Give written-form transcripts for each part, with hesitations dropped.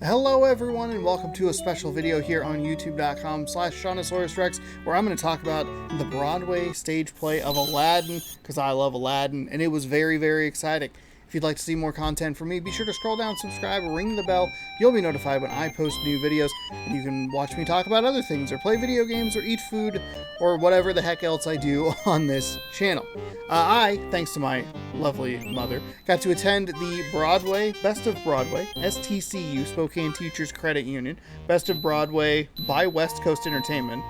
Hello everyone and welcome to a special video here on youtube.com/ShaunosaurusRex, where I'm going to talk about the Broadway stage play of Aladdin, because I love Aladdin and it was very, very exciting. If you'd like to see more content from me, be sure to scroll down, subscribe, ring the bell. You'll be notified when I post new videos, and you can watch me talk about other things, or play video games, or eat food, or whatever the heck else I do on this channel. I, thanks to my lovely mother, got to attend the Broadway, Best of Broadway, STCU, Spokane Teachers Credit Union, Best of Broadway by West Coast Entertainment,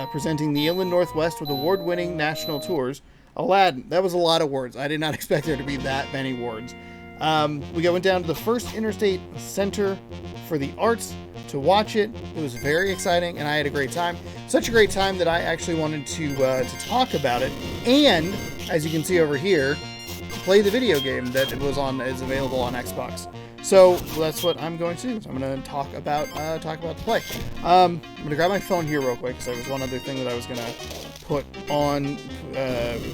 presenting the Inland Northwest with award-winning national tours. Aladdin. That was a lot of words. I did not expect there to be that many words. We went down to the First Interstate Center for the Arts to watch it. It was very exciting, and I had a great time. Such a great time that I actually wanted to talk about it, and as you can see over here, play the video game that is available on Xbox. So that's what I'm going to do. So I'm going to talk about the play. I'm going to grab my phone here real quick because there was one other thing that I was going to put on.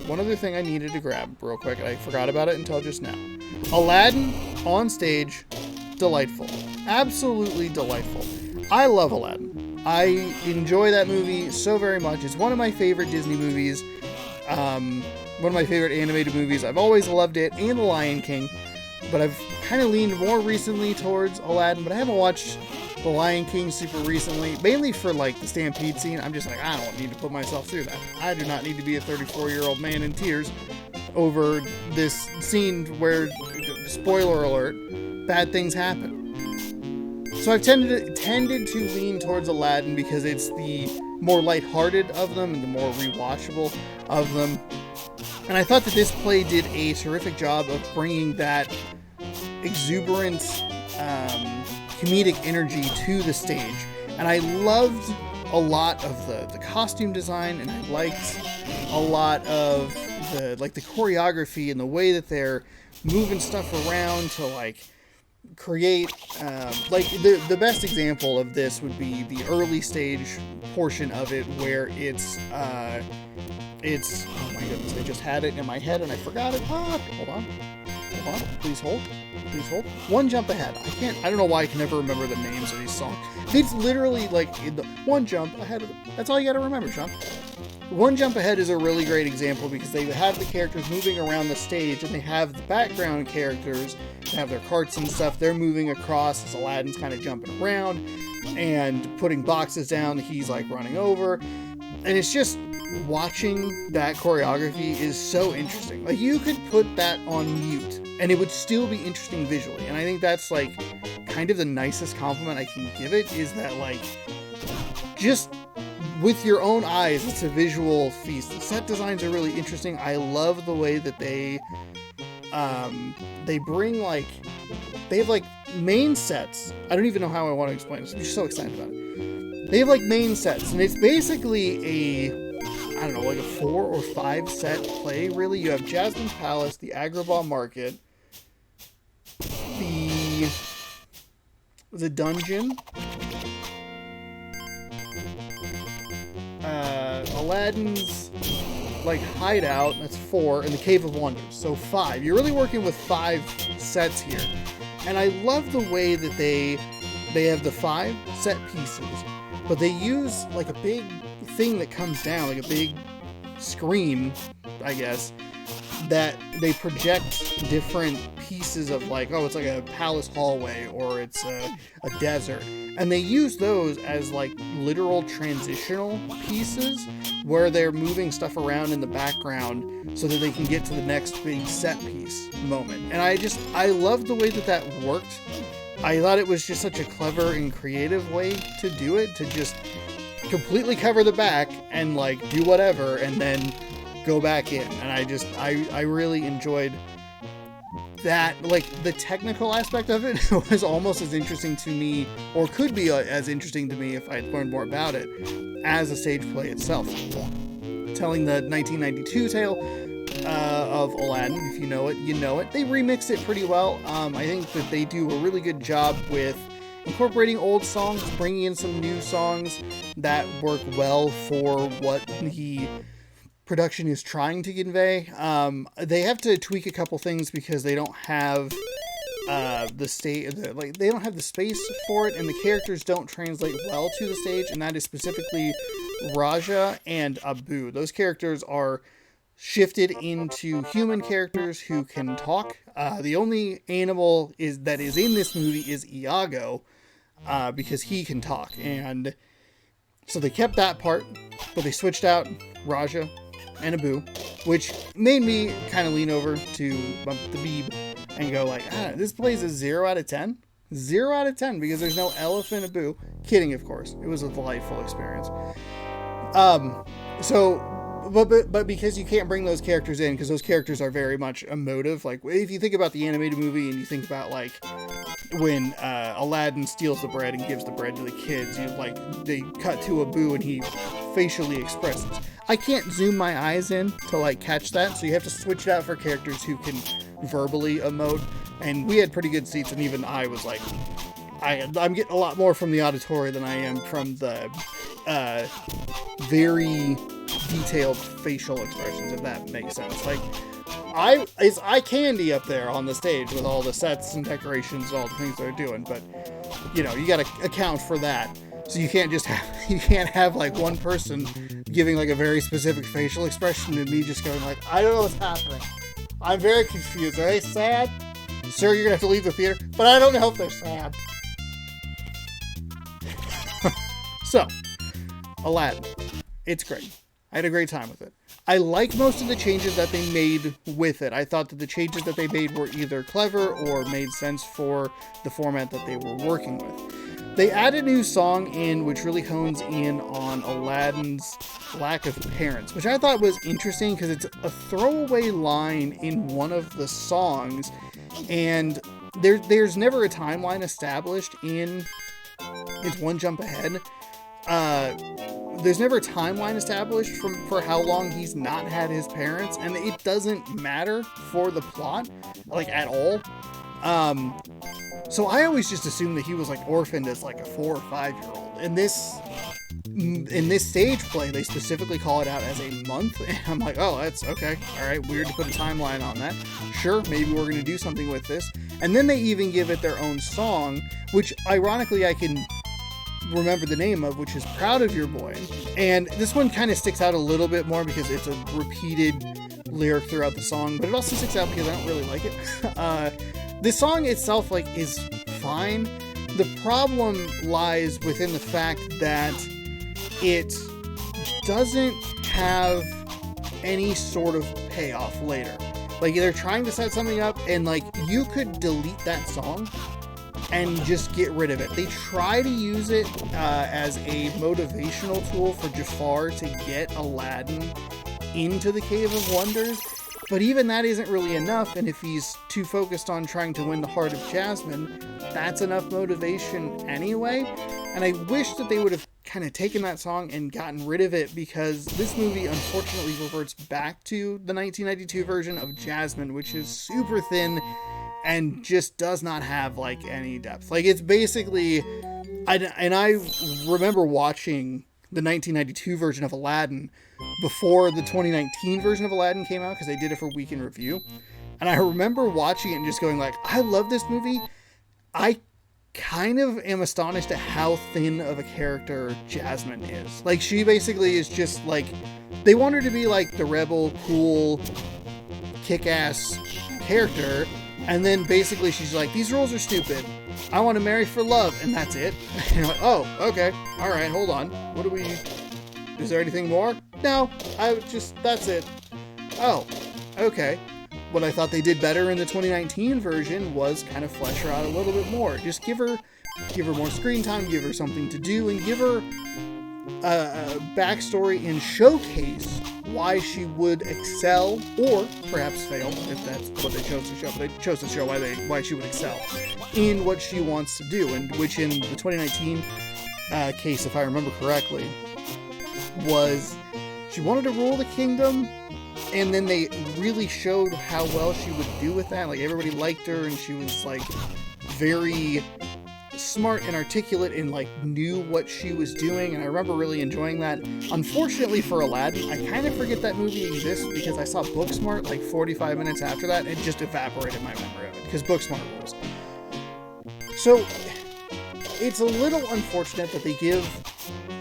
One other thing I needed to grab real quick. I forgot about it until just now. Aladdin on stage, delightful, absolutely delightful. I love Aladdin. I enjoy that movie so very much. It's one of my favorite Disney movies. One of my favorite animated movies. I've always loved it, and The Lion King. But I've kind of leaned more recently towards Aladdin, but I haven't watched The Lion King super recently, mainly for like the stampede scene. I'm just like, I don't need to put myself through that. I do not need to be a 34-year-old man in tears over this scene where, spoiler alert, bad things happen. So I've tended to lean towards Aladdin because it's the more lighthearted of them and the more rewatchable of them. And I thought that this play did a terrific job of bringing that exuberant, comedic energy to the stage. And I loved a lot of the costume design, and I liked a lot of the choreography and the way that they're moving stuff around to create the best example of this would be the early stage portion of it, where it's oh my goodness, I just had it in my head and I forgot it. Hold on, please hold. One Jump Ahead. I don't know why I can never remember the names of these songs. It's literally like the One Jump Ahead of the, that's all you got to remember, Sean. One Jump Ahead is a really great example because they have the characters moving around the stage, and they have the background characters that have their carts and stuff. They're moving across as Aladdin's kind of jumping around and putting boxes down that he's like running over. And it's just, watching that choreography is so interesting. Like, you could put that on mute and it would still be interesting visually. And I think that's like kind of the nicest compliment I can give it, is that like, just with your own eyes, it's a visual feast. The set designs are really interesting. I love the way that they bring they have like main sets. I don't even know how I want to explain this. I'm just so excited about it. They have like main sets, and it's basically I don't know, like a 4 or 5 set play, really. You have Jasmine's Palace, the Agrabah Market, the dungeon, Aladdin's hideout, that's 4, and the Cave of Wonders, so 5. You're really working with 5 sets here, and I love the way that they have the 5 set pieces, but they use like a big thing that comes down, like a big screen, I guess, that they project different pieces of it's like a palace hallway, or it's a desert, and they use those as like literal transitional pieces where they're moving stuff around in the background so that they can get to the next big set piece moment. And I love the way that worked. I thought it was just such a clever and creative way to do it, to just completely cover the back and do whatever and then go back in. And I really enjoyed that. The technical aspect of it was almost as interesting to me, or could be as interesting to me if I had learned more about it, as a stage play itself. Telling the 1992 tale of Aladdin. If you know it, you know it. They remixed it pretty well. I think that they do a really good job with incorporating old songs, bringing in some new songs that work well for what the production is trying to convey. They have to tweak a couple things because they don't have the stage, like they don't have the space for it, and the characters don't translate well to the stage, and that is specifically Raja and Abu. Those characters are shifted into human characters who can talk. The only animal that is in this movie is Iago, because he can talk, and so they kept that part, but they switched out Raja and Abu, which made me kind of lean over to the Beeb and go like, this plays a 0 out of 10. 0 out of 10 because there's no elephant Abu. Kidding, of course. It was a delightful experience. But because you can't bring those characters in, because those characters are very much emotive. Like if you think about the animated movie and you think about like when Aladdin steals the bread and gives the bread to the kids, they cut to Abu and he facially expresses. I can't zoom my eyes in to like catch that, so you have to switch it out for characters who can verbally emote. And we had pretty good seats, and even I was like, I'm getting a lot more from the auditory than I am from the very detailed facial expressions, if that makes sense. Like, it's eye candy up there on the stage with all the sets and decorations and all the things they're doing, but you got to account for that. So you can't have like one person giving like a very specific facial expression and me just going like, I don't know what's happening. I'm very confused. Are they sad? Sir, you're gonna have to leave the theater, but I don't know if they're sad. So, Aladdin. It's great. I had a great time with it. I like most of the changes that they made with it. I thought that the changes that they made were either clever or made sense for the format that they were working with. They add a new song in, which really hones in on Aladdin's lack of parents, which I thought was interesting because it's a throwaway line in one of the songs, and there's never a timeline established in It's One Jump Ahead. There's never a timeline established for how long he's not had his parents, and it doesn't matter for the plot, like, at all. So I always just assumed that he was like orphaned as like a 4 or 5 year old. In this stage play, they specifically call it out as a month, and I'm like, oh, that's okay. All right, weird to put a timeline on that. Sure, maybe we're gonna do something with this. And then they even give it their own song, which ironically I can remember the name of, which is Proud of Your Boy. And this one kind of sticks out a little bit more because it's a repeated lyric throughout the song, but it also sticks out because I don't really like it. The song itself, like, is fine. The problem lies within the fact that it doesn't have any sort of payoff later. Like, they're trying to set something up, and like, you could delete that song and just get rid of it. They try to use it as a motivational tool for Jafar to get Aladdin into the Cave of Wonders, but even that isn't really enough, and if he's too focused on trying to win the heart of Jasmine, that's enough motivation anyway. And I wish that they would have kind of taken that song and gotten rid of it, because this movie unfortunately reverts back to the 1992 version of Jasmine, which is super thin and just does not have like any depth. Like, it's basically, I remember watching the 1992 version of Aladdin before the 2019 version of Aladdin came out, because they did it for Week in Review, and I remember watching it and just going like, I love this movie. I kind of am astonished at how thin of a character Jasmine is. Like, she basically is just like, they want her to be like the rebel, cool, kick-ass character, and then basically she's like, these rules are stupid, I want to marry for love, and that's it. And you're like, oh, okay, all right, hold on, is there anything more? No, that's it. Oh, okay. What I thought they did better in the 2019 version was kind of flesh her out a little bit more. Just give her more screen time, give her something to do, and give her a backstory and showcase why she would excel, or perhaps fail, if that's what they chose to show. But they chose to show why she would excel in what she wants to do, and which in the 2019 case, if I remember correctly, was she wanted to rule the kingdom, and then they really showed how well she would do with that. Like, everybody liked her, and she was like very smart and articulate and like knew what she was doing, and I remember really enjoying that. Unfortunately for Aladdin, I kind of forget that movie exists because I saw Booksmart like 45 minutes after that and just evaporated my memory of it, because Booksmart rules. So it's a little unfortunate that they give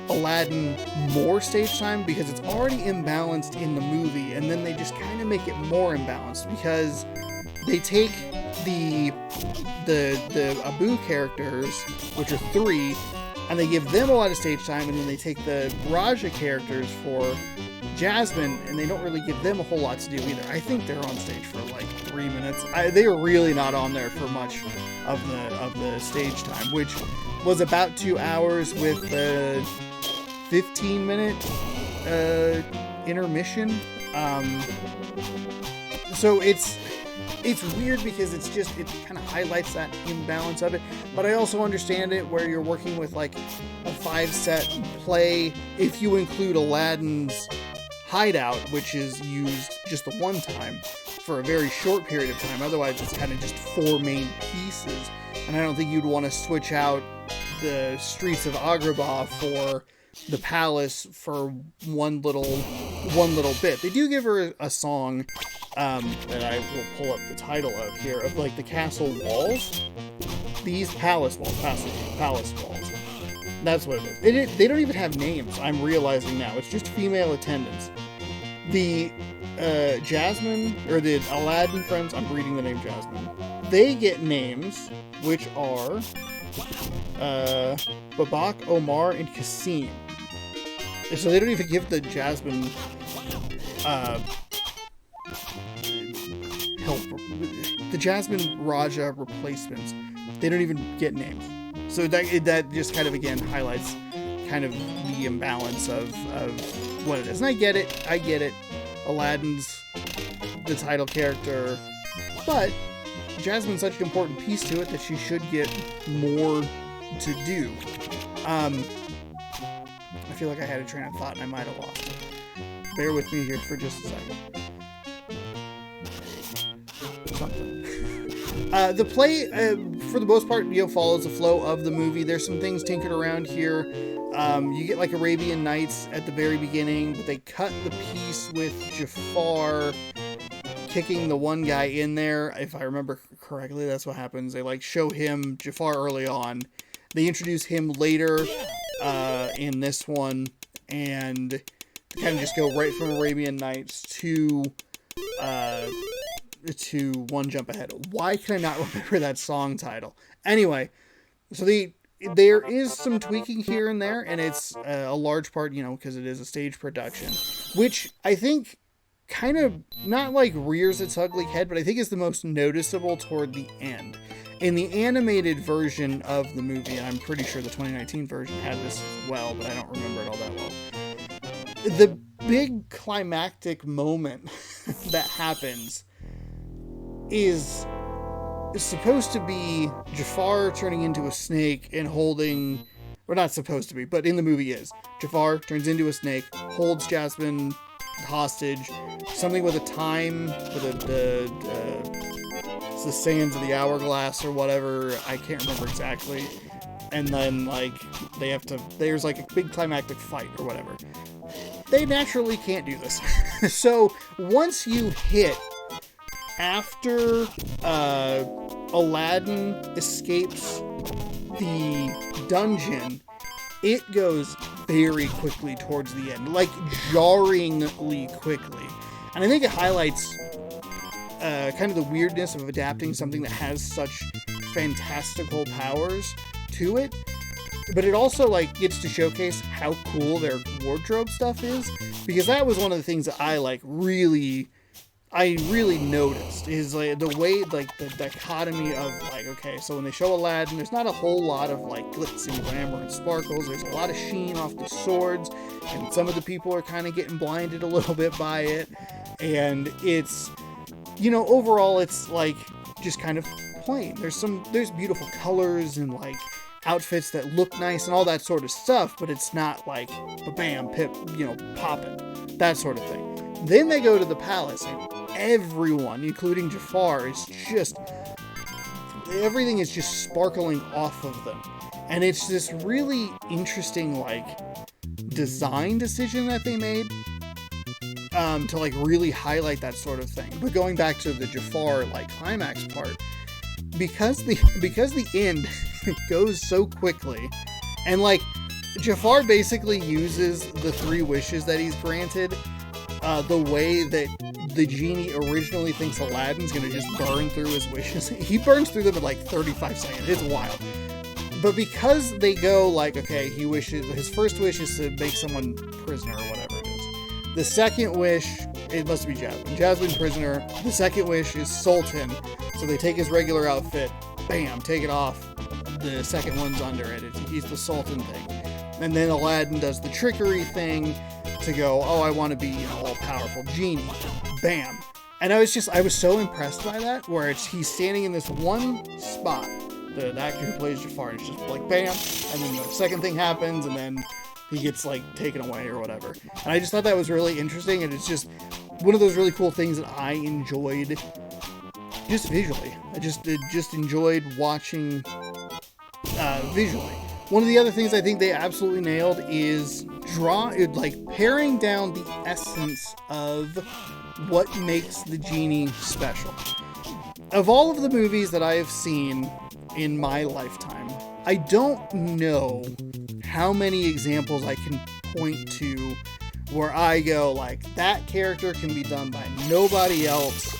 Aladdin more stage time because it's already imbalanced in the movie, and then they just kind of make it more imbalanced because they take the Abu characters, which are 3, and they give them a lot of stage time, and then they take the Raja characters for Jasmine, and they don't really give them a whole lot to do either. I think they're on stage for like 3 minutes. They are really not on there for much of the stage time, which was about 2 hours with the 15-minute intermission. So it's weird because it kind of highlights that imbalance of it. But I also understand it where you're working with like a 5-set play if you include Aladdin's hideout, which is used just the one time for a very short period of time. Otherwise, it's kind of just 4 main pieces. And I don't think you'd want to switch out the streets of Agrabah for the palace for one little bit. They do give her a song that I will pull up the title of here, of like the castle walls. These palace walls. That's what it is. They don't even have names, I'm realizing now. It's just female attendants. The Jasmine, or the Aladdin friends, I'm reading the name Jasmine. They get names, which are Babak, Omar, and Kasim. So they don't even give the Jasmine help. The Jasmine Raja replacements, they don't even get names. So that just kind of again highlights kind of the imbalance of what it is. And I get it. Aladdin's the title character, but Jasmine's such an important piece to it that she should get more to do. I feel like I had a train of thought and I might have lost it. Bear with me here for just a second. The play, for the most part, follows the flow of the movie. There's some things tinkered around here. You get like Arabian Nights at the very beginning, but they cut the piece with Jafar kicking the one guy in there. If I remember correctly, that's what happens. They like show him, Jafar, early on. They introduce him later in this one, and kind of just go right from Arabian Nights to One Jump Ahead. Why can I not remember that song title? Anyway, so there is some tweaking here and there, and it's a large part, because it is a stage production, which I think kind of not like rears its ugly head, but I think is the most noticeable toward the end. In the animated version of the movie, and I'm pretty sure the 2019 version had this as well, but I don't remember it all that well. The big climactic moment that happens is supposed to be Jafar turning into a snake and holding, or not supposed to be, but in the movie is. Jafar turns into a snake, holds Jasmine hostage, something with a time, with it's the sands of the hourglass or whatever, I can't remember exactly. And then there's like a big climactic fight or whatever. They naturally can't do this. So once you hit after Aladdin escapes the dungeon, it goes very quickly towards the end, like jarringly quickly. And I think it highlights kind of the weirdness of adapting something that has such fantastical powers to it. But it also gets to showcase how cool their wardrobe stuff is, because that was one of the things that I really noticed is the way the dichotomy of okay, so when they show Aladdin, there's not a whole lot of glitz and glamour and sparkles. There's a lot of sheen off the swords, and some of the people are kind of getting blinded a little bit by it, and it's overall it's just kind of plain. There's beautiful colors and outfits that look nice and all that sort of stuff, but it's not bam, pip, popping, that sort of thing. Then they go to the palace, and everyone, including Jafar, everything is just sparkling off of them. And it's this really interesting, design decision that they made to really highlight that sort of thing. But going back to the Jafar climax part, because the end goes so quickly, and like Jafar basically uses the 3 wishes that he's granted the way that the genie originally thinks Aladdin's gonna just burn through his wishes. He burns through them in like 35 seconds. It's wild. But because they go like, okay, his first wish is to make someone prisoner or whatever it is. The second wish, it must be Jasmine. Jasmine prisoner. The second wish is Sultan. So they take his regular outfit, bam, take it off. The second one's under it. He's the Sultan thing. And then Aladdin does the trickery thing to go, oh, I want to be, all-powerful genie. Bam. And I was so impressed by that, where he's standing in this one spot, the actor who plays Jafar, and it's just like, bam, and then the second thing happens, and then he gets, like, taken away or whatever. And I just thought that was really interesting, and it's just one of those really cool things that I enjoyed just visually. I just enjoyed watching visually. One of the other things I think they absolutely nailed is paring down the essence of what makes the genie special. Of all of the movies that I have seen in my lifetime, I don't know how many examples I can point to where I go, like, that character can be done by nobody else.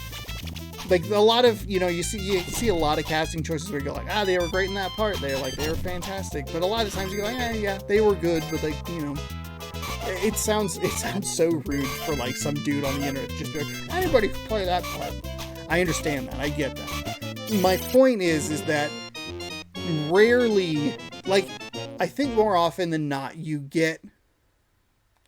Like, a lot of, you see a lot of casting choices where you go like, they were great in that part. They were fantastic. But a lot of times you go like, yeah, they were good. But like, it sounds so rude for like some dude on the internet just be like, anybody could play that part. I understand that. I get that. My point is that rarely, like, I think more often than not, you get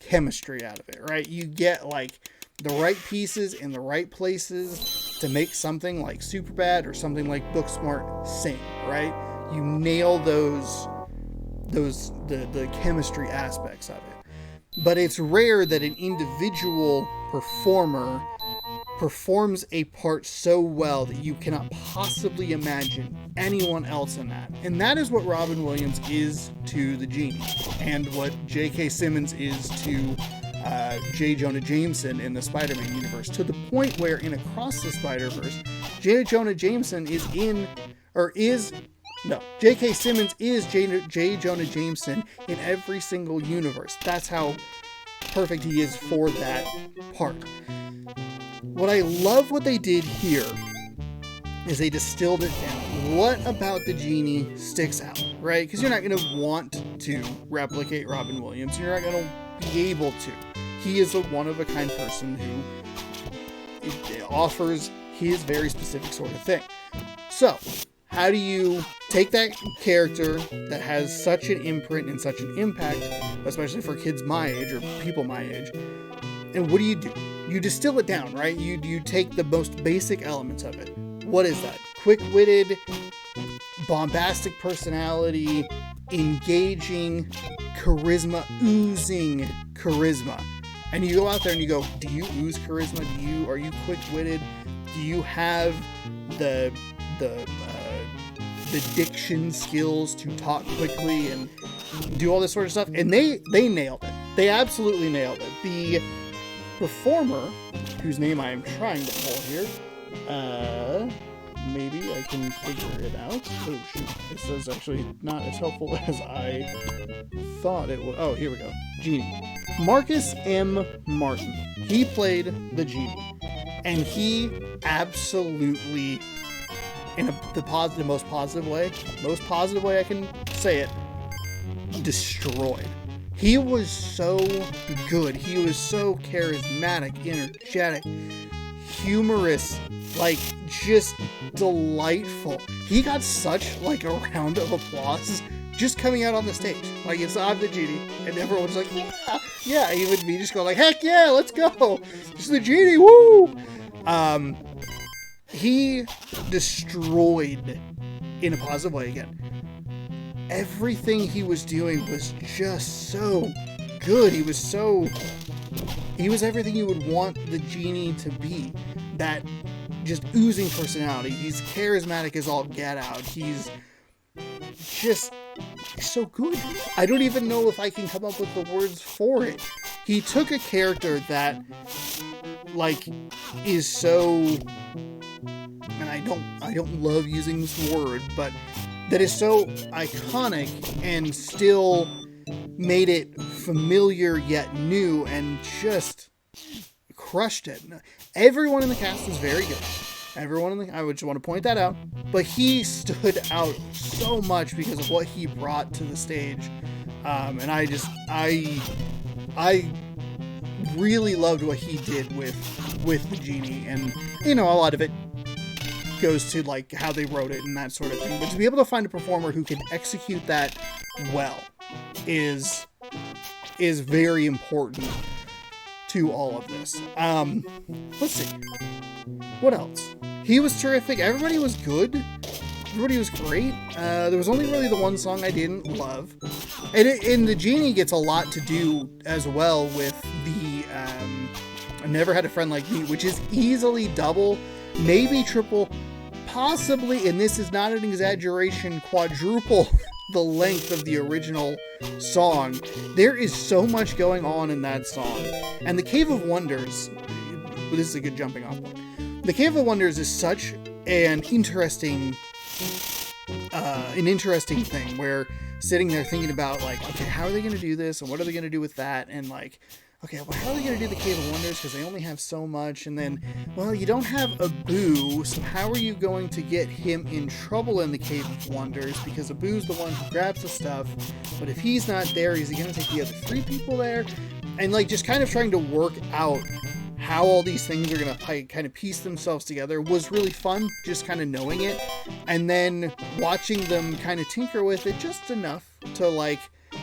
chemistry out of it, right? You get like the right pieces in the right places to make something like Superbad or something like Booksmart sing, right? You nail the chemistry aspects of it. But it's rare that an individual performer performs a part so well that you cannot possibly imagine anyone else in that. And that is what Robin Williams is to the genie, and what J.K. Simmons is to J. Jonah Jameson in the Spider-Man universe, to the point where in Across the Spider-Verse, J. J.K. Simmons is J. Jonah Jameson in every single universe. That's how perfect he is for that part. What I love what they did here is they distilled it down. What about the genie sticks out, right? Because you're not going to want to replicate Robin Williams. You're not going to be able to. He is a one-of-a-kind person who offers his very specific sort of thing. So, how do you take that character that has such an imprint and such an impact, especially for kids my age or people my age, and what do? You distill it down, right? You take the most basic elements of it. What is that? Quick-witted, bombastic personality, engaging, charisma, oozing charisma. And you go out there and you go, do you ooze charisma? Are you quick-witted? Do you have the diction skills to talk quickly and do all this sort of stuff? And they nailed it. They absolutely nailed it. The performer, whose name I am trying to pull here, maybe I can figure it out. Oh shoot, this is actually not as helpful as I thought it would. Oh, here we go. Genie. Marcus M. Martin. He played the genie, and he absolutely, in the most positive way I can say it, destroyed. He was so good. He was so charismatic, energetic, humorous, like, just delightful. He got such, like, a round of applause just coming out on the stage. Like, it's I'm the genie, and everyone's like, yeah, even me just go like, heck yeah, let's go. It's the genie, woo! He destroyed, in a positive way again. Everything he was doing was just so good. He was everything you would want the genie to be. That just oozing personality. He's charismatic as all get out. He's just so good. I don't even know if I can come up with the words for it. He took a character that, like, is so... And I don't love using this word, but that is so iconic and still made it familiar yet new and just crushed it. Everyone in the cast was very good. I would just want to point that out. But he stood out so much because of what he brought to the stage. And I really loved what he did with the genie. And, you know, a lot of it goes to like how they wrote it and that sort of thing. But to be able to find a performer who can execute that well is very important to all of this. Let's see. What else? He was terrific. Everybody was good. Everybody was great. There was only really the one song I didn't love. And the genie gets a lot to do as well with the I Never Had a Friend Like Me, which is easily double, maybe triple, possibly, and this is not an exaggeration, quadruple the length of the original song. There is so much going on in that song. And the Cave of Wonders, this is a good jumping off point. The Cave of Wonders is such an interesting thing where sitting there thinking about like, okay, how are they going to do this? And what are they going to do with that? And like, okay, well, how are they going to do the Cave of Wonders? Because they only have so much. And then, well, you don't have Abu, so how are you going to get him in trouble in the Cave of Wonders? Because Abu's the one who grabs the stuff. But if he's not there, is he going to take the other 3 people there? And like, just kind of trying to work out how all these things are going to kind of piece themselves together was really fun, just kind of knowing it. And then watching them kind of tinker with it just enough to like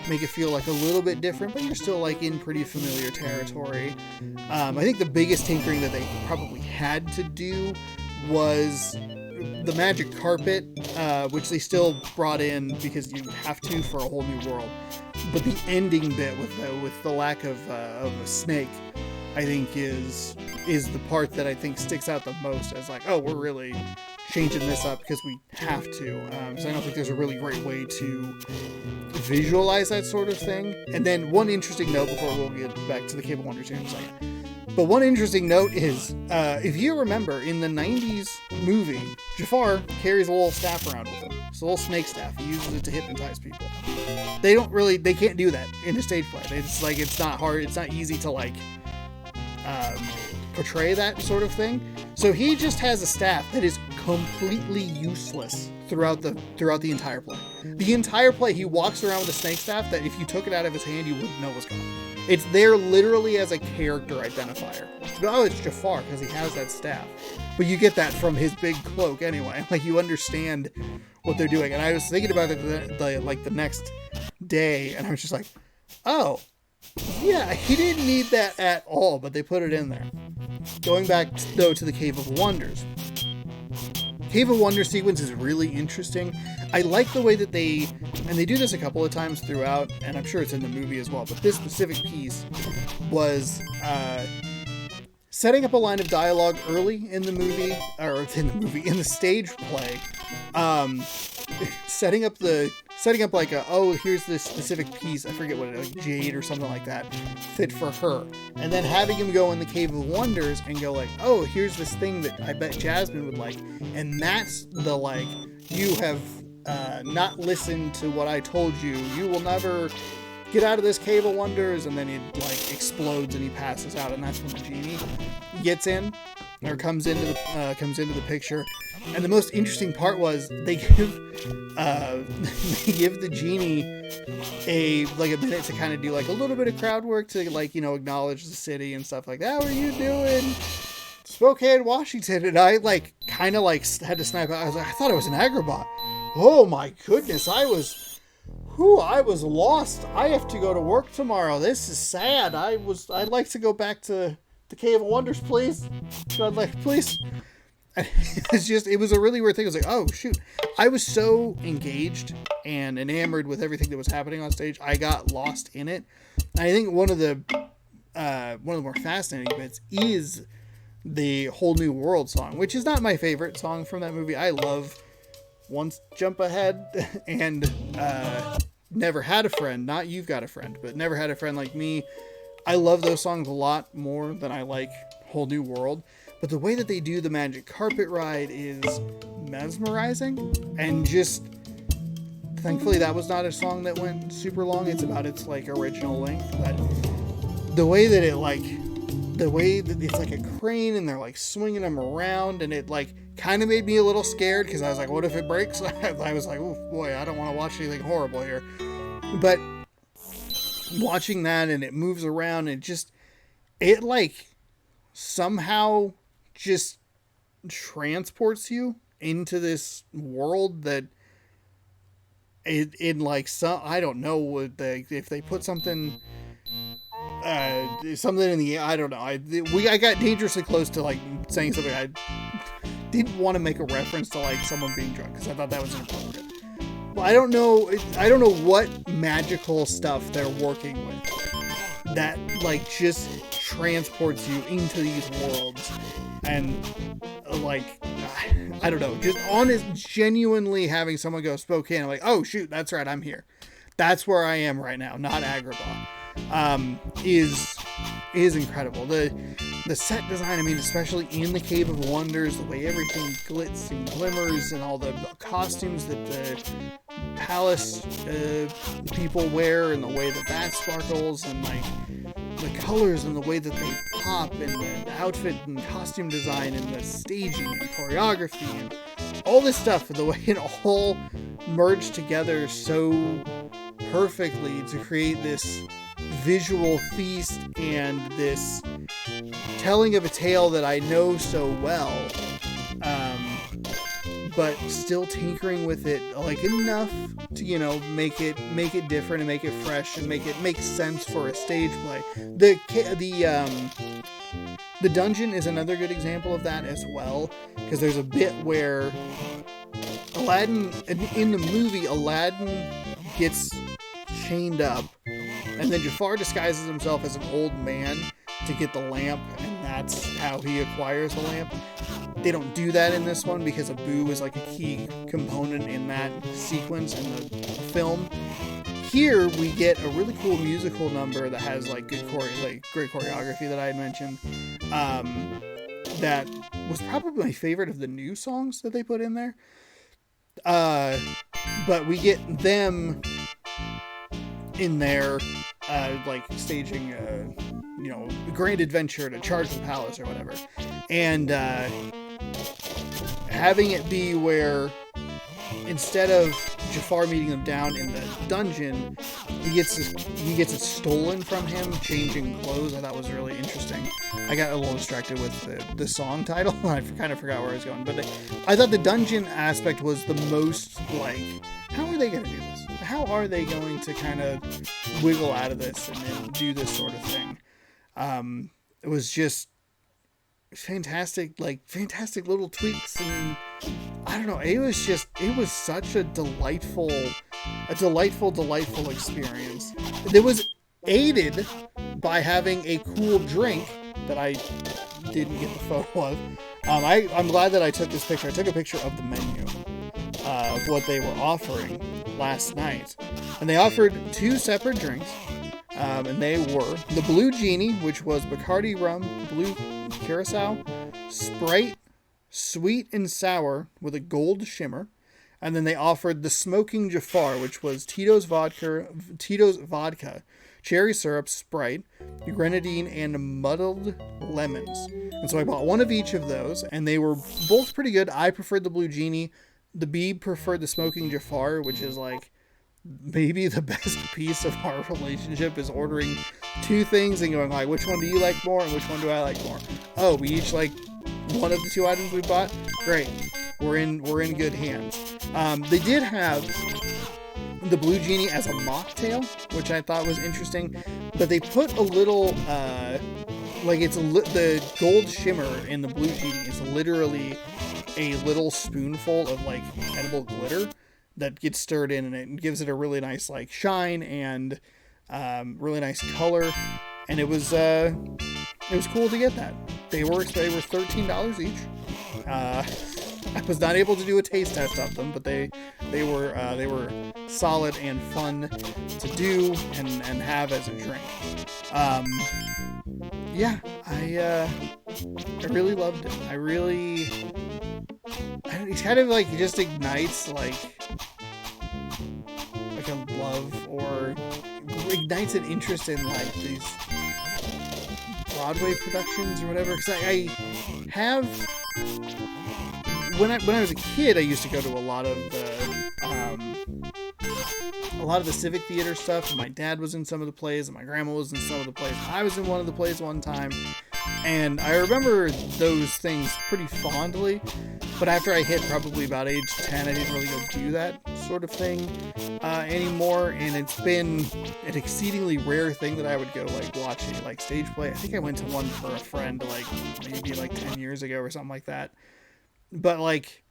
make it feel like a little bit different, but you're still like in pretty familiar territory. I think the biggest tinkering that they probably had to do was the magic carpet, which they still brought in because you have to for a whole new world. But the ending bit with the lack of a snake, I think is the part that I think sticks out the most as like, oh, we're really changing this up because we have to. So I don't think there's a really great way to visualize that sort of thing. And then one interesting note before we'll get back to the Cave of Wonders here in a second. But one interesting note is, if you remember in the 90s movie, Jafar carries a little staff around with him. It's a little snake staff. He uses it to hypnotize people. They can't do that in a stage play. It's like, it's not hard. It's not easy to like, portray that sort of thing. So he just has a staff that is completely useless throughout the entire play. The entire play, he walks around with a snake staff that if you took it out of his hand, you wouldn't know was gone. It's there literally as a character identifier. Oh, it's Jafar because he has that staff. But you get that from his big cloak anyway. Like, you understand what they're doing. And I was thinking about it the next day, and I was just like, oh, yeah, he didn't need that at all, but they put it in there. Going back, though, to the Cave of Wonders. Cave of Wonders sequence is really interesting. I like the way that they do this a couple of times throughout, and I'm sure it's in the movie as well, but this specific piece was setting up a line of dialogue early in the movie, in the stage play, setting up like here's this specific piece, I forget what it is, like jade or something like that, fit for her. And then having him go in the Cave of Wonders and go like, oh, here's this thing that I bet Jasmine would like. And that's the like, you have not listened to what I told you. You will never get out of this Cave of Wonders. And then it like explodes and he passes out. And that's when the genie gets in or comes into the picture. And the most interesting part was they give the genie a minute to kind of do like a little bit of crowd work to like, you know, acknowledge the city and stuff like that. What are you doing? Spokane, Washington. And I like kind of like had to snipe out. I was like, I thought it was an Agrabah. Oh my goodness. I was lost. I have to go to work tomorrow. This is sad. I'd like to go back to the Cave of Wonders, please. I'd like, please. It was a really weird thing. I was like, oh shoot. I was so engaged and enamored with everything that was happening on stage. I got lost in it. And I think one of the more fascinating bits is the Whole New World song, which is not my favorite song from that movie. I love Once Jump Ahead and Never Had a Friend, not You've Got a Friend, but Never Had a Friend Like Me. I love those songs a lot more than I like Whole New World. but the way that they do the magic carpet ride is mesmerizing, and just thankfully that was not a song that went super long. It's about its like original length, but the way that it's like a crane and they're like swinging them around, and it like kind of made me a little scared because I was like, what if it breaks? I was like, oh boy, I don't want to watch anything horrible here. But watching that, and it moves around, and it like somehow just transports you into this world that in like some, I don't know if they put something in the, I don't know. I got dangerously close to like saying something I didn't want to make a reference to like someone being drunk because I thought that was inappropriate. Well, I don't know what magical stuff they're working with that like just transports you into these worlds, and like I don't know, just honest, genuinely having someone go Spokane, I'm like, oh shoot, that's right, I'm here. That's where I am right now, not Agrabah. Is incredible. The set design, I mean, especially in the Cave of Wonders, the way everything glitz and glimmers, and all the costumes that the palace people wear, and the way that sparkles, and like the colors and the way that they pop, and the outfit and costume design, and the staging and choreography, and all this stuff, the way it all merged together so perfectly to create this visual feast and this telling of a tale that I know so well, but still tinkering with it like enough to, you know, make it different and make it fresh and make it make sense for a stage play. The dungeon is another good example of that as well, because there's a bit where Aladdin, in the movie, Aladdin gets chained up, and then Jafar disguises himself as an old man to get the lamp, and that's how he acquires the lamp. They don't do that in this one because Abu is like a key component in that sequence in the film. Here we get a really cool musical number that has like great choreography that I had mentioned. That was probably my favorite of the new songs that they put in there. But we get them in there, like staging, a grand adventure to charge the palace or whatever, and having it be where instead of Jafar meeting them down in the dungeon, he gets it stolen from him, changing clothes. I thought was really interesting. I got a little distracted with the song title. I kind of forgot where I was going, but I thought the dungeon aspect was the most like, how are they going to do this? How are they going to kind of wiggle out of this and do this sort of thing? It was just fantastic little tweaks, and I don't know, it was such a delightful experience. It was aided by having a cool drink that I didn't get the photo of. I'm glad that I took this picture. I took a picture of the menu of what they were offering last night, and they offered two separate drinks, and they were the Blue Genie, which was Bacardi rum, blue curacao, Sprite, sweet and sour with a gold shimmer, and then they offered the Smoking Jafar, which was Tito's vodka, cherry syrup, Sprite, grenadine, and muddled lemons. And so I bought one of each of those, and they were both pretty good. I preferred the Blue Genie. The Beeb preferred the Smoking Jafar, which is like maybe the best piece of our relationship, is ordering two things and going like, which one do you like more and which one do I like more? Oh, we each like one of the two items we bought? Great. We're in good hands. They did have the Blue Genie as a mocktail, which I thought was interesting, but they put a little the gold shimmer in the Blue Genie is literally a little spoonful of like edible glitter that gets stirred in, and it gives it a really nice like shine and really nice color, and it was cool to get that. They were $13 each. I was not able to do a taste test of them, but they were solid and fun to do and have as a drink. really loved it. It kind of like just ignites like a love, or ignites an interest in like these Broadway productions or whatever. Because I have, when I was a kid, I used to go to a lot of the civic theater stuff. My dad was in some of the plays, and my grandma was in some of the plays. I was in one of the plays one time, and I remember those things pretty fondly. But after I hit probably about age 10, I didn't really go do that sort of thing anymore. And it's been an exceedingly rare thing that I would go like watch a like stage play. I think I went to one for a friend like maybe like 10 years ago or something like that. But like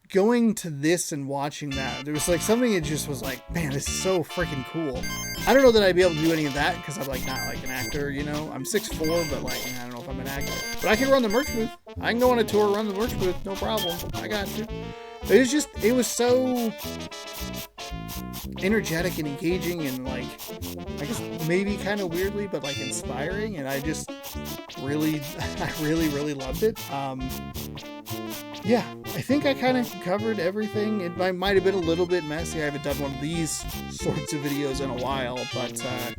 going to this and watching that, there was like something that just was like, man, this is so freaking cool. I don't know that I'd be able to do any of that because I'm like not like an actor, you know. I'm 6'4", but like I don't know if I'm an actor. But I can run the merch booth. I can go on a tour, run the merch booth, no problem. I got you. It was so energetic and engaging and like, I guess maybe kind of weirdly, but like inspiring. And I just really loved it. Yeah, I think I kind of covered everything. It might have been a little bit messy. I haven't done one of these sorts of videos in a while, but I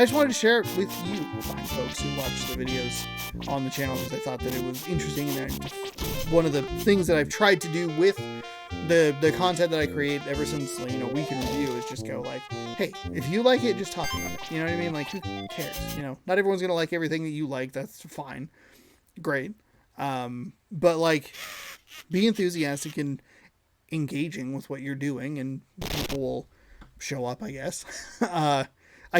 just wanted to share it with you, fine folks who watch the videos on the channel, because I thought that it was interesting. And one of the things that I've tried to do with the content that I create ever since, you know, Week in Review is just go like, hey, if you like it, just talk about it. You know what I mean? Like, who cares? You know, not everyone's going to like everything that you like. That's fine. Great. But like, be enthusiastic and engaging with what you're doing, and people will show up, I guess. I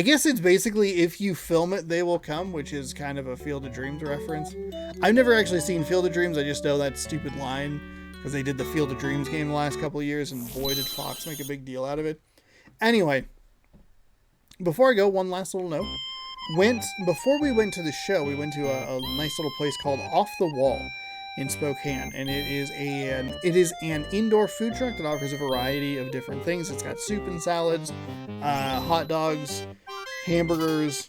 guess it's basically, if you film it, they will come, which is kind of a Field of Dreams reference. I've never actually seen Field of Dreams. I just know that stupid line because they did the Field of Dreams game the last couple of years, and boy, did Fox make a big deal out of it. Anyway, before I go, one last little note. Before we went to the show, we went to a nice little place called Off the Wall in Spokane, and it is an indoor food truck that offers a variety of different things. It's got soup and salads, hot dogs, hamburgers,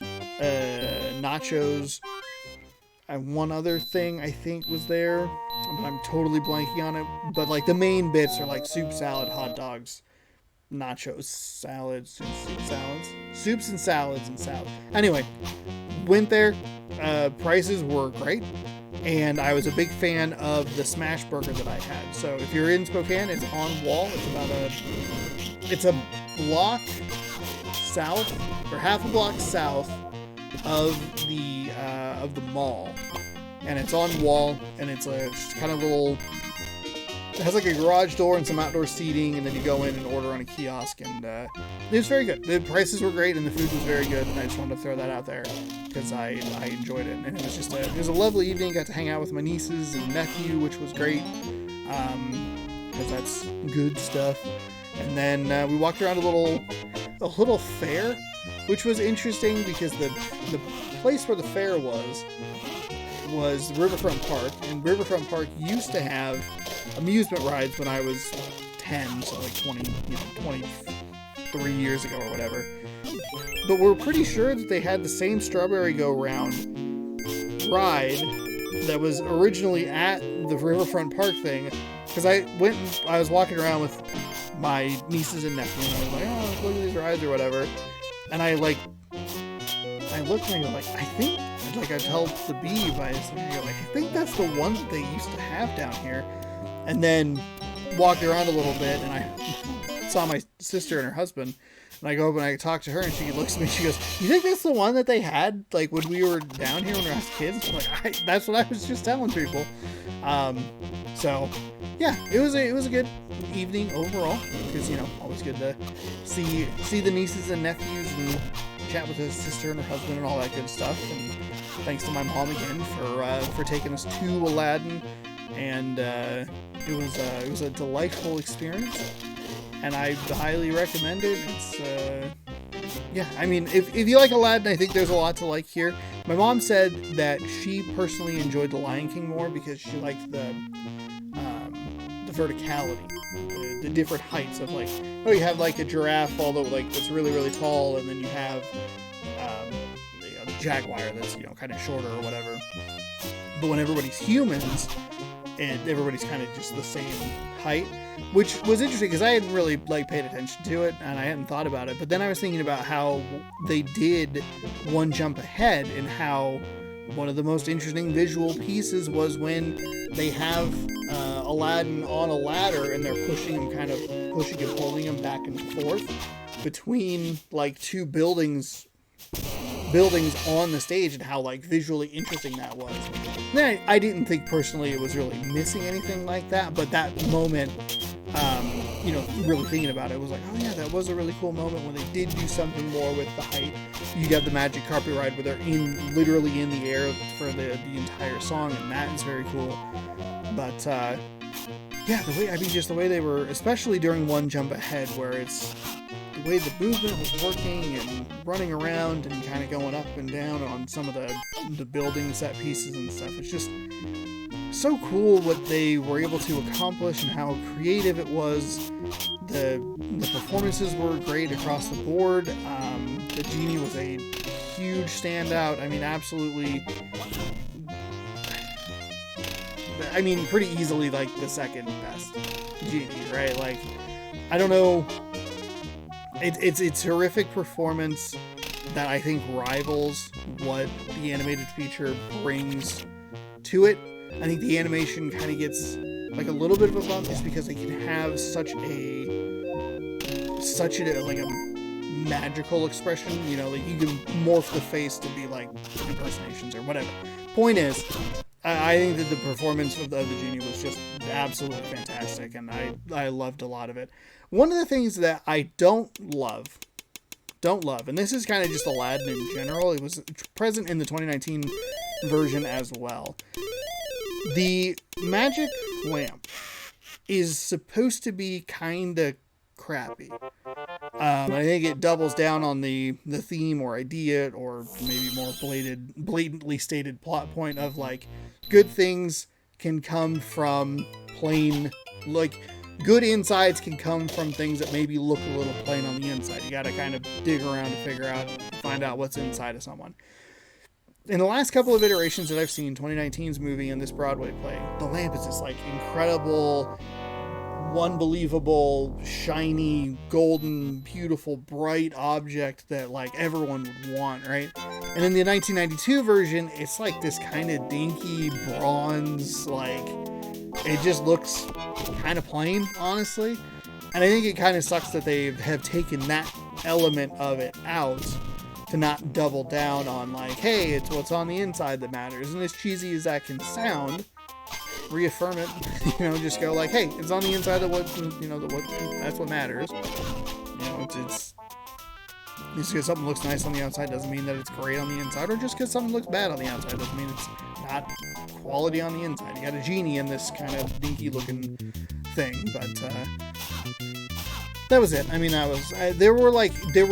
nachos, and one other thing I think was there, but I'm totally blanking on it. But like the main bits are like soup, salad, hot dogs, nachos, salads, soups and salads and salad. Anyway, went there. Prices were great. And I was a big fan of the smash burger that I had. So if you're in Spokane, it's on Wall. It's a block south, or half a block south of the mall. And it's on Wall, and it's kind of little. It has like a garage door and some outdoor seating, and then you go in and order on a kiosk, and it was very good. The prices were great, and the food was very good, and I just wanted to throw that out there because I enjoyed it, and it was just it was a lovely evening. Got to hang out with my nieces and nephew, which was great, because that's good stuff. And then we walked around a little fair, which was interesting because the place where the fair was Riverfront Park, and Riverfront Park used to have amusement rides when I was 10, so like 23 years ago or whatever. But we're pretty sure that they had the same Strawberry Go-Round ride that was originally at the Riverfront Park thing, because I was walking around with my nieces and nephew, and I was like, oh, look at these rides or whatever, and I looked and I go like, I think, like I tell the bee by this video, like, I think that's the one that they used to have down here. And then walked around a little bit, and I saw my sister and her husband, and I go up and I talk to her, and she looks at me, she goes, you think that's the one that they had, like, when we were down here when we were kids? I'm like, that's what I was just telling people. So, yeah, it was a good evening overall, because, you know, always good to see the nieces and nephews and chat with his sister and her husband and all that good stuff. And thanks to my mom again for taking us to Aladdin, and it was a delightful experience, and I highly recommend it. It's yeah, I mean, if you like Aladdin, I think there's a lot to like here. My mom said that she personally enjoyed The Lion King more because she liked the verticality, the different heights of, like, oh, you have like a giraffe, although like that's really, really tall, and then you have the jaguar that's, you know, kind of shorter or whatever. But when everybody's humans, and everybody's kind of just the same height, which was interesting because I hadn't really paid attention to it and I hadn't thought about it. But then I was thinking about how they did One Jump Ahead, and how one of the most interesting visual pieces was when they have Aladdin on a ladder and they're pushing him and holding him back and forth between two buildings on the stage, and how visually interesting that was. Then I didn't think personally it was really missing anything like that, but that moment, really thinking about it, was like, oh yeah, that was a really cool moment when they did do something more with the height. You got the magic carpet ride where they're literally in the air for the entire song, and that is very cool. But yeah, the way they were, especially during One Jump Ahead, where it's the way the movement was working and running around and kind of going up and down on some of the building set pieces and stuff. It's just so cool what they were able to accomplish and how creative it was. The performances were great across the board. The genie was a huge standout. I mean, absolutely. I mean, pretty easily the second best genie, right? I don't know. It's a terrific performance that I think rivals what the animated feature brings to it. I think the animation kind of gets a little bit of a bump just because they can have such a magical expression. You can morph the face to be impersonations or whatever. Point is, I think that the performance of the genie was just absolutely fantastic, and I loved a lot of it. One of the things that I don't love, and this is kind of just Aladdin in general, it was present in the 2019 version as well. The magic lamp is supposed to be kind of crappy. I think it doubles down on the theme or idea, or maybe more blatantly stated plot point of good things can come from plain, good insides can come from things that maybe look a little plain on the inside. You got to kind of dig around to find out what's inside of someone. In the last couple of iterations that I've seen, 2019's movie and this Broadway play, the lamp is this incredible, unbelievable, shiny, golden, beautiful, bright object that everyone would want, right? And in the 1992 version, it's this kind of dinky bronze, it just looks kind of plain, honestly. And I think it kind of sucks that they have taken that element of it out to not double down on hey, it's what's on the inside that matters. And as cheesy as that can sound, reaffirm it. Just go hey, it's on the inside of what that's what matters. It's just because something looks nice on the outside doesn't mean that it's great on the inside, or just because something looks bad on the outside doesn't mean it's not quality on the inside. You got a genie in this kind of dinky looking thing, but that was it. I mean, that was there were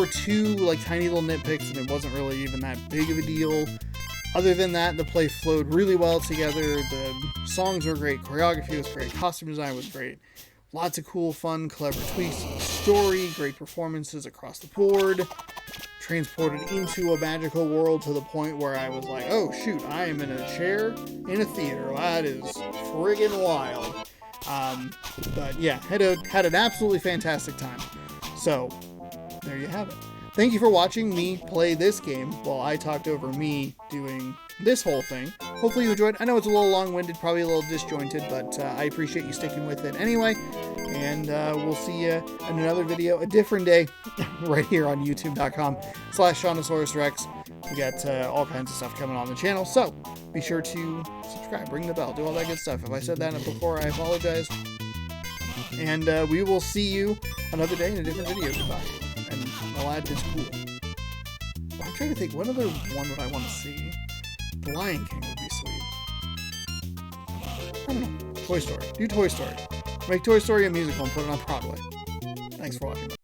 two tiny little nitpicks, and it wasn't really even that big of a deal. Other than that, the play flowed really well together. The songs were great, choreography was great, costume design was great. Lots of cool, fun, clever tweaks to the story, great performances across the board, transported into a magical world to the point where I was oh shoot, I am in a chair in a theater. That is friggin' wild. But yeah, had an absolutely fantastic time. So, there you have it. Thank you for watching me play this game while I talked over me doing this whole thing. Hopefully you enjoyed. I know it's a little long-winded, probably a little disjointed, but I appreciate you sticking with it anyway. And we'll see you in another video, a different day, right here on youtube.com/ShaunosaurusRex. We got all kinds of stuff coming on the channel, so be sure to subscribe, ring the bell, do all that good stuff. If I said that before, I apologize. And we will see you another day in a different video. Goodbye. And Aladdin is cool. I'm trying to think, what other one would I want to see? The Lion King would be sweet. I don't know. Toy Story. Do Toy Story. Make Toy Story a musical and put it on Broadway. Thanks for watching.